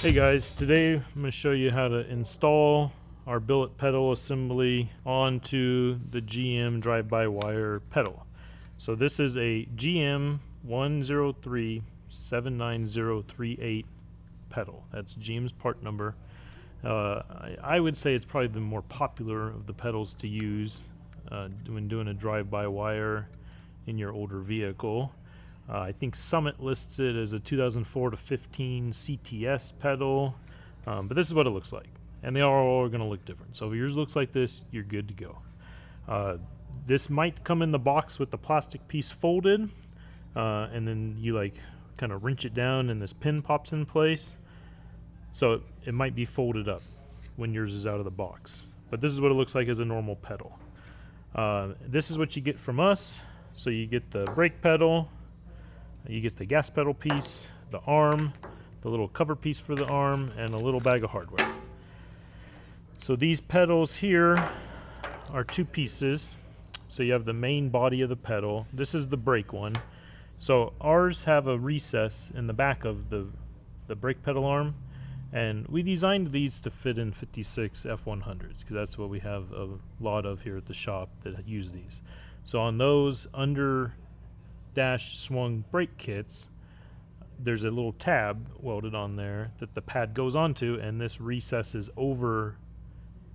Hey guys, today I'm going to show you how to install our billet pedal assembly onto the GM drive-by-wire pedal. So this is a GM 103-79038 pedal. That's GM's part number. I would say it's probably the more popular of the pedals to use when doing a drive-by-wire in your older vehicle. I think Summit lists it as a 2004 to 15 CTS pedal, but this is what it looks like. And they are all going to look different. So if yours looks like this, you're good to go. This might come in the box with the plastic piece folded, and then you like kind of wrench it down and this pin pops in place. So it might be folded up when yours is out of the box. But this is what it looks like as a normal pedal. This is what you get from us. So you get the brake pedal, you get the gas pedal piece, the arm, the little cover piece for the arm, and a little bag of hardware. So these pedals here are two pieces. So you have the main body of the pedal. This is the brake one. So ours have a recess in the back of the brake pedal arm, and we designed these to fit in 56 F100s because that's what we have a lot of here at the shop that use these. So on those under dash swung brake kits, there's a little tab welded on there that the pad goes onto, and this recesses over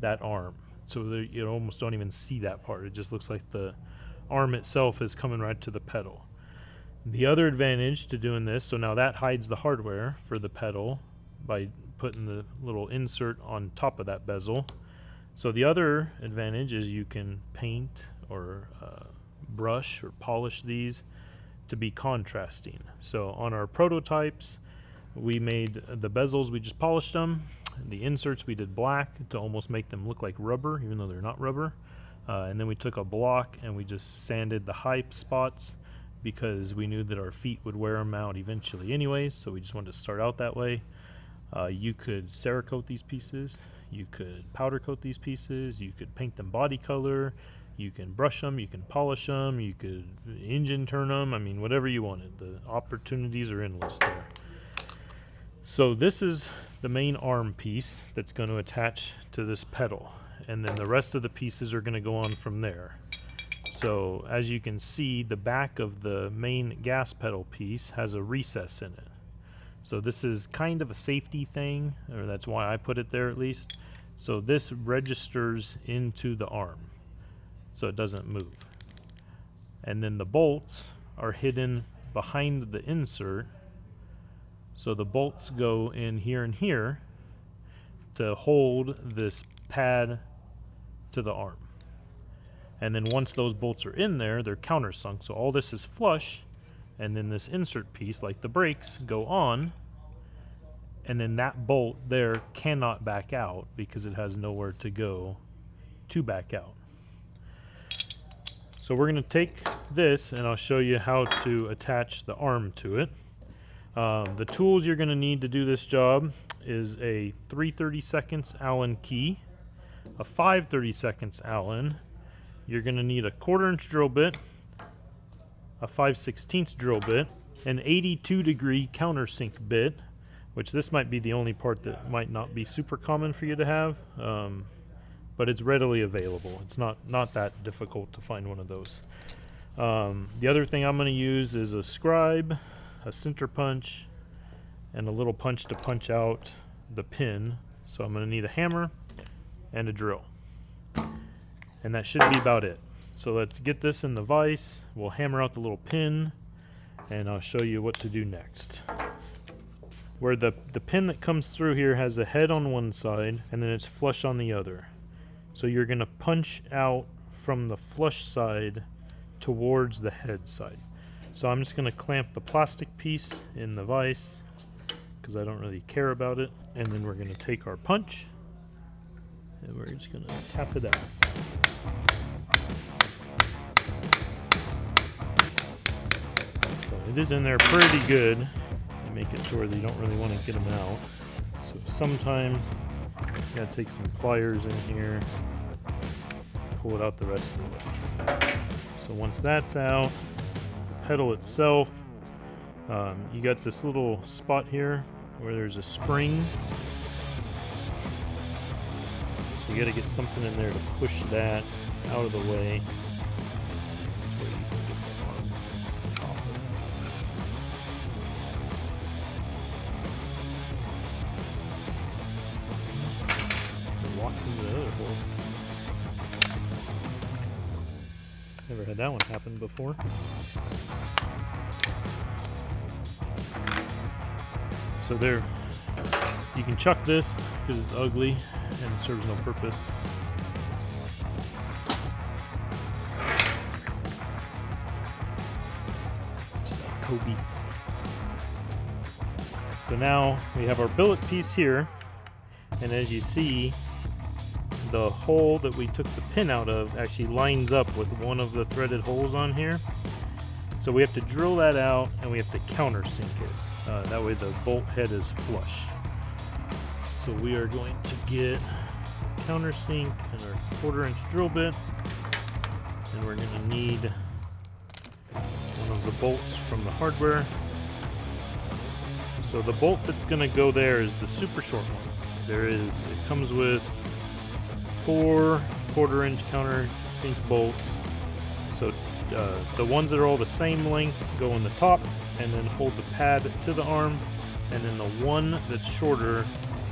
that arm. So you almost don't even see that part. It just looks like the arm itself is coming right to the pedal. The other advantage to doing this, so now that hides the hardware for the pedal by putting the little insert on top of that bezel. So the other advantage is you can paint or brush or polish these to be contrasting. So on our prototypes, we made the bezels, we just polished them. The inserts we did black to almost make them look like rubber, even though they're not rubber. And then we took a block and we just sanded the high spots because we knew that our feet would wear them out eventually anyways, so we just wanted to start out that way. You could Cerakote these pieces, you could powder coat these pieces, you could paint them body color, you can brush them, you can polish them, you could engine turn them, I mean whatever you wanted. The opportunities are endless there. So this is the main arm piece that's going to attach to this pedal, and then the rest of the pieces are going to go on from there. So as you can see, the back of the main gas pedal piece has a recess in it. So this is kind of a safety thing, or that's why I put it there at least. So this registers into the arm, so it doesn't move. And then the bolts are hidden behind the insert. So the bolts go in here and here to hold this pad to the arm. And then once those bolts are in there, they're countersunk. So all this is flush, and then this insert piece, like the brakes, go on, and then that bolt there cannot back out because it has nowhere to go to back out. So we're going to take this and I'll show you how to attach the arm to it. The tools you're going to need to do this job is a 3/32 Allen key, a 5/32 Allen. You're going to need a 1/4 inch drill bit, a 5/16 drill bit, an 82-degree countersink bit, which this might be the only part that might not be super common for you to have, but it's readily available. It's not that difficult to find one of those. The other thing I'm going to use is a scribe, a center punch, and a little punch to punch out the pin. So I'm going to need a hammer and a drill. And that should be about it. So let's get this in the vise. We'll hammer out the little pin, and I'll show you what to do next. Where the pin that comes through here has a head on one side, and then it's flush on the other. So you're going to punch out from the flush side towards the head side. So I'm just going to clamp the plastic piece in the vise because I don't really care about it. And then we're going to take our punch and we're just going to tap it out. So it is in there pretty good. You make it to where you don't really want to get them out. So sometimes you got to take some pliers in here, pull it out the rest of the way. So once that's out, the pedal itself, you got this little spot here where there's a spring. So you got to get something in there to push that out of the way. So you can get the arm off of it. And walk into the other hole. Never had that one happen before. So there, you can chuck this because it's ugly and serves no purpose. Just like Kobe. So now we have our billet piece here, and as you see, the hole that we took the pin out of actually lines up with one of the threaded holes on here. So we have to drill that out and we have to countersink it. That way the bolt head is flush. So we are going to get a countersink and our 1/4" drill bit, and we're going to need one of the bolts from the hardware. So the bolt that's going to go there is the super short one. It comes with 4 1/4" countersink bolts. So the ones that are all the same length go in the top and then hold the pad to the arm, and then the one that's shorter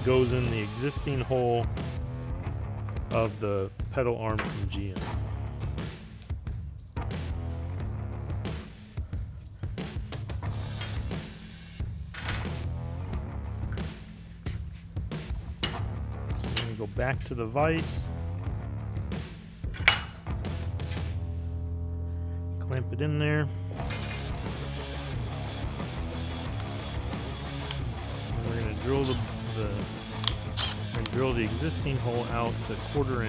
goes in the existing hole of the pedal arm from GM. So I'm going to go back to the vise, clamp it in there. We're going to drill the existing hole out to 1/4".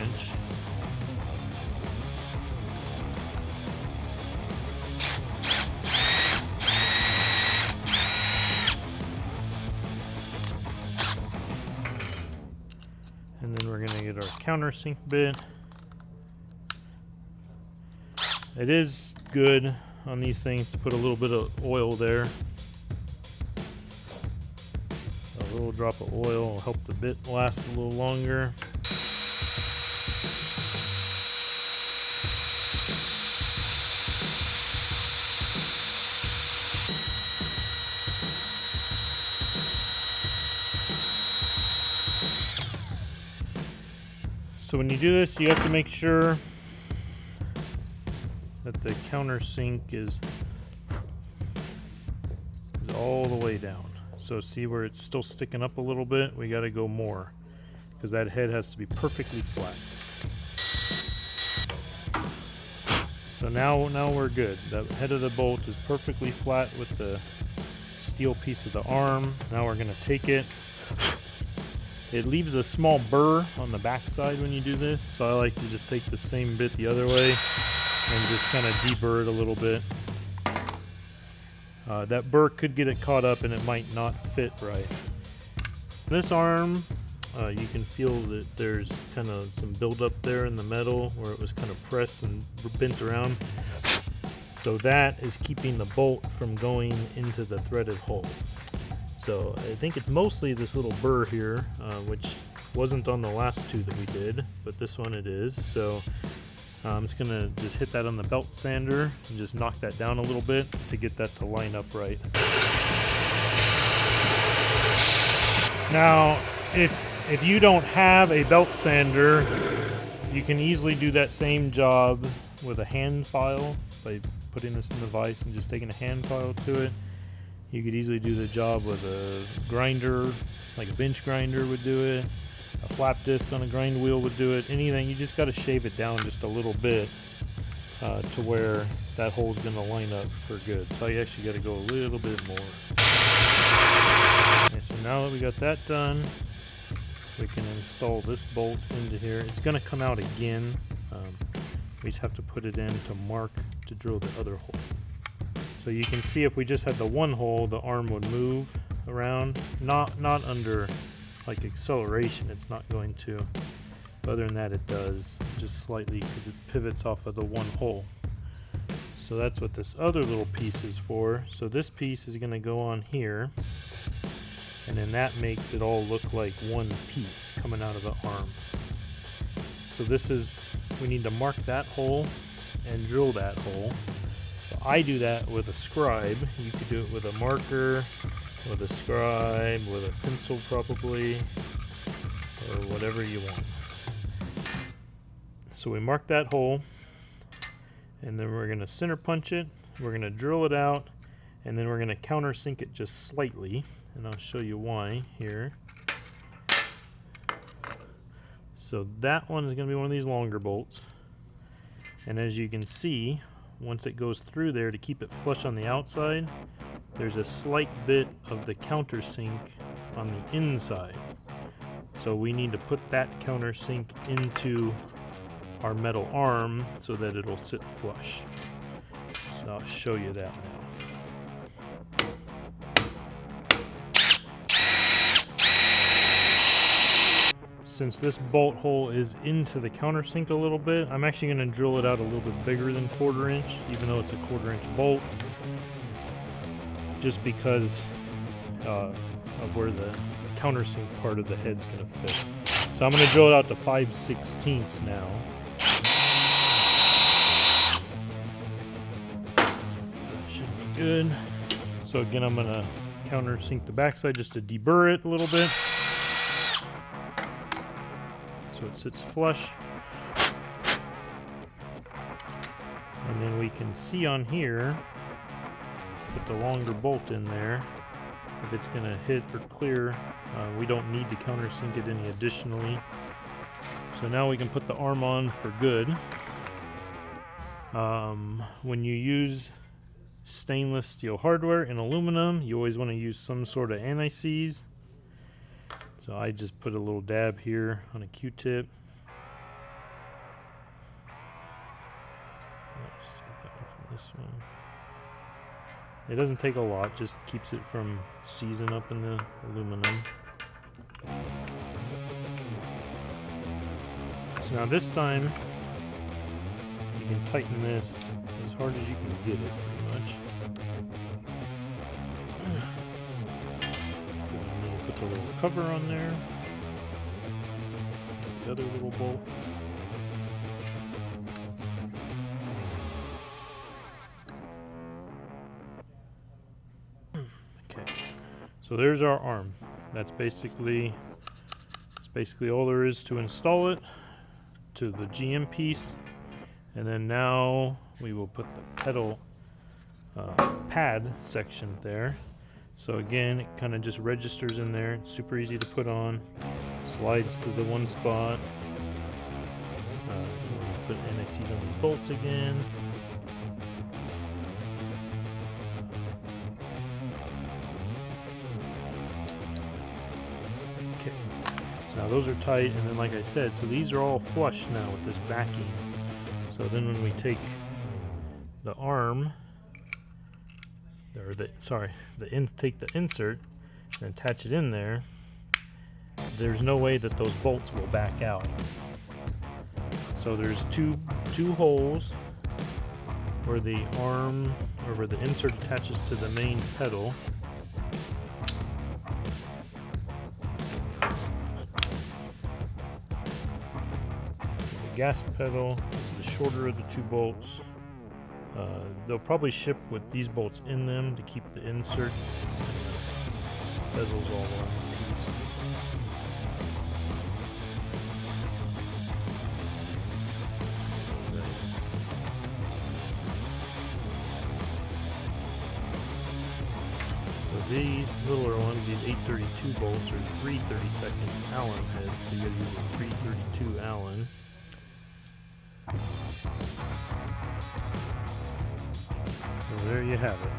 And then we're going to get our countersink bit. It is good on these things to put a little bit of oil there. A little drop of oil will help the bit last a little longer. So when you do this, you have to make sure that the countersink is all the way down. So see where it's still sticking up a little bit? We got to go more because that head has to be perfectly flat. So now we're good. The head of the bolt is perfectly flat with the steel piece of the arm. Now we're going to take it. It leaves a small burr on the back side when you do this, so I like to just take the same bit the other way and just kind of deburr it a little bit. That burr could get it caught up and it might not fit right. This arm, you can feel that there's kind of some buildup there in the metal where it was kind of pressed and bent around. So that is keeping the bolt from going into the threaded hole. So I think it's mostly this little burr here, which wasn't on the last two that we did, but this one it is. So I'm just gonna just hit that on the belt sander and just knock that down a little bit to get that to line up right. Now, if you don't have a belt sander, you can easily do that same job with a hand file by putting this in the vise and just taking a hand file to it. You could easily do the job with a grinder, like a bench grinder would do it. A flap disc on a grind wheel would do it. Anything, you just got to shave it down just a little bit to where that hole's going to line up for good. So you actually got to go a little bit more. Okay, so now that we got that done, we can install this bolt into here. It's going to come out again. We just have to put it in to mark to drill the other hole. So you can see if we just had the one hole, the arm would move around. Not under like acceleration, it's not going to. But other than that, it does just slightly because it pivots off of the one hole. So that's what this other little piece is for. So this piece is going to go on here, and then that makes it all look like one piece coming out of the arm. So this is, we need to mark that hole and drill that hole. So I do that with a scribe. You could do it with a marker, with a scribe, with a pencil probably, or whatever you want. So we mark that hole, and then we're going to center punch it, we're going to drill it out, and then we're going to countersink it just slightly, and I'll show you why here. So that one is going to be one of these longer bolts, and as you can see, once it goes through there, to keep it flush on the outside, there's a slight bit of the countersink on the inside. So we need to put that countersink into our metal arm so that it'll sit flush. So I'll show you that now. Since this bolt hole is into the countersink a little bit, I'm actually going to drill it out a little bit bigger than 1/4 inch, even though it's a 1/4 inch bolt, just because of where the countersink part of the head's going to fit. So I'm going to drill it out to 5/16 now. That should be good. So again, I'm going to countersink the backside just to deburr it a little bit, so it sits flush. And then we can see on here, put the longer bolt in there, if it's going to hit or clear. We don't need to countersink it any additionally. So now we can put the arm on for good. When you use stainless steel hardware and aluminum, you always want to use some sort of anti-seize. So I just put a little dab here on a Q-tip. Let's get that one from this one. It doesn't take a lot, just keeps it from seizing up in the aluminum. So now this time, you can tighten this as hard as you can get it, pretty much. Put the little cover on there. The other little bolt. Okay, so there's our arm. That's basically all there is to install it to the GM piece. And then now we will put the pedal pad section there. So again, it kind of just registers in there. It's super easy to put on. Slides to the one spot. Put anti-seize on these bolts again. Okay, so now those are tight, and then like I said, so these are all flush now with this backing. So then when we take the arm, or take the insert and attach it in there, there's no way that those bolts will back out. So there's two holes where the arm, or where the insert attaches to the main pedal. The gas pedal is the shorter of the two bolts. They'll probably ship with these bolts in them to keep the inserts and the bezels all one piece. So these littler ones, these 832 bolts, are 3/32 Allen heads, so you gotta use a 332 Allen. So there you have it.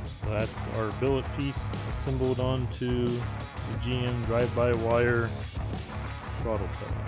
So that's our billet piece assembled onto the GM drive-by-wire throttle pedal.